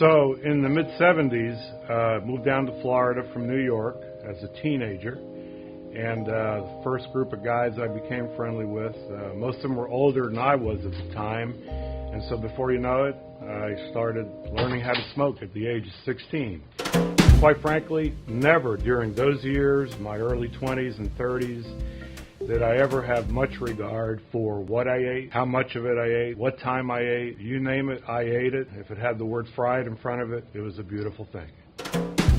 So in the mid-'70s, moved down to Florida from New York as a teenager. And the first group of guys I became friendly with, most of them were older than I was at the time. And so before you know it, I started learning how to smoke at the age of 16. Quite frankly, never during those years, my early 20s and 30s, did I ever have much regard for what I ate, how much of it I ate, what time I ate. You name it, I ate it. If it had the word fried in front of it, it was a beautiful thing.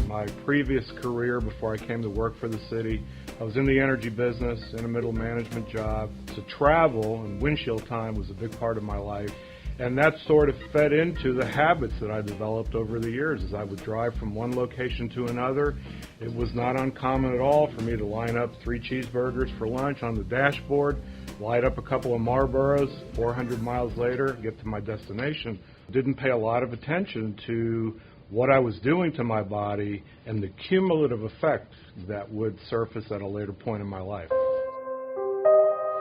My previous career before I came to work for the city, I was in the energy business, in a middle management job. So travel and windshield time was a big part of my life. And that sort of fed into the habits that I developed over the years. As I would drive from one location to another, it was not uncommon at all for me to line up 3 cheeseburgers for lunch on the dashboard, light up a couple of Marlboros, 400 miles later, get to my destination. Didn't pay a lot of attention to what I was doing to my body and the cumulative effect that would surface at a later point in my life.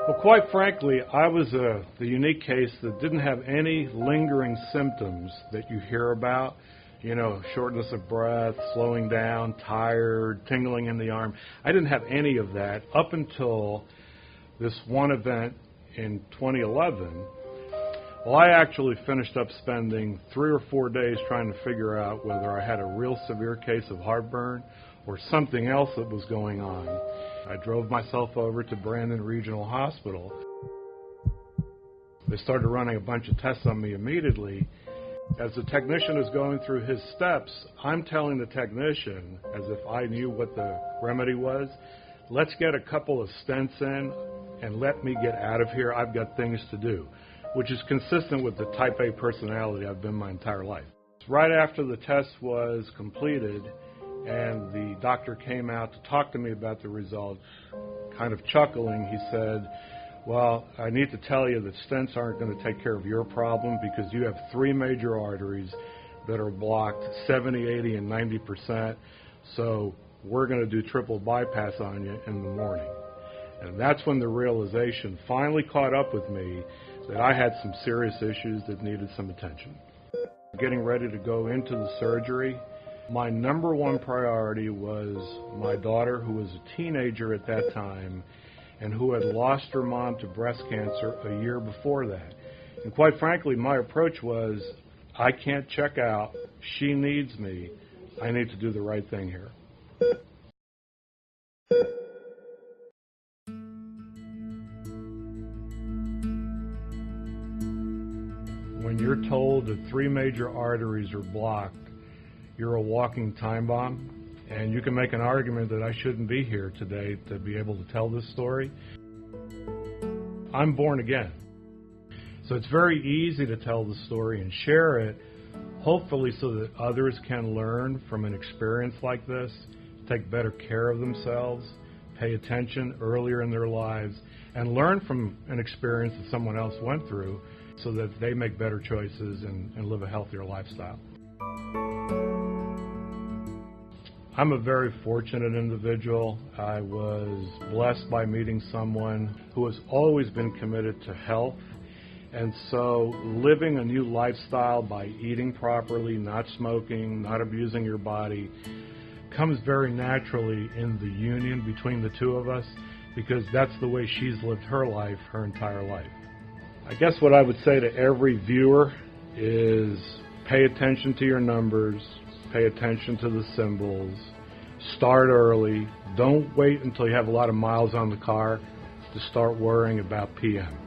Well, quite frankly, I was the unique case that didn't have any lingering symptoms that you hear about. You know, shortness of breath, slowing down, tired, tingling in the arm. I didn't have any of that up until this one event in 2011. Well, I actually finished up spending 3 or 4 days trying to figure out whether I had a real severe case of heartburn or something else that was going on. I drove myself over to Brandon Regional Hospital. They started running a bunch of tests on me immediately. As the technician is going through his steps, I'm telling the technician, as if I knew what the remedy was, let's get a couple of stents in and let me get out of here. I've got things to do, which is consistent with the type A personality I've been my entire life. Right after the test was completed and the doctor came out to talk to me about the results, kind of chuckling, he said, well, I need to tell you that stents aren't going to take care of your problem because you have 3 major arteries that are blocked 70, 80, and 90%, so we're going to do triple bypass on you in the morning. And that's when the realization finally caught up with me that I had some serious issues that needed some attention. Getting ready to go into the surgery, my number one priority was my daughter, who was a teenager at that time and who had lost her mom to breast cancer a year before that. And quite frankly, my approach was, I can't check out. She needs me. I need to do the right thing here. When you're told that 3 major arteries are blocked, you're a walking time bomb, and you can make an argument that I shouldn't be here today to be able to tell this story. I'm born again. So it's very easy to tell the story and share it, hopefully so that others can learn from an experience like this, take better care of themselves, pay attention earlier in their lives, and learn from an experience that someone else went through so that they make better choices and live a healthier lifestyle. I'm a very fortunate individual. I was blessed by meeting someone who has always been committed to health. And so living a new lifestyle by eating properly, not smoking, not abusing your body, comes very naturally in the union between the two of us because that's the way she's lived her life her entire life. I guess what I would say to every viewer is pay attention to your numbers, pay attention to the symbols, start early, don't wait until you have a lot of miles on the car to start worrying about PM.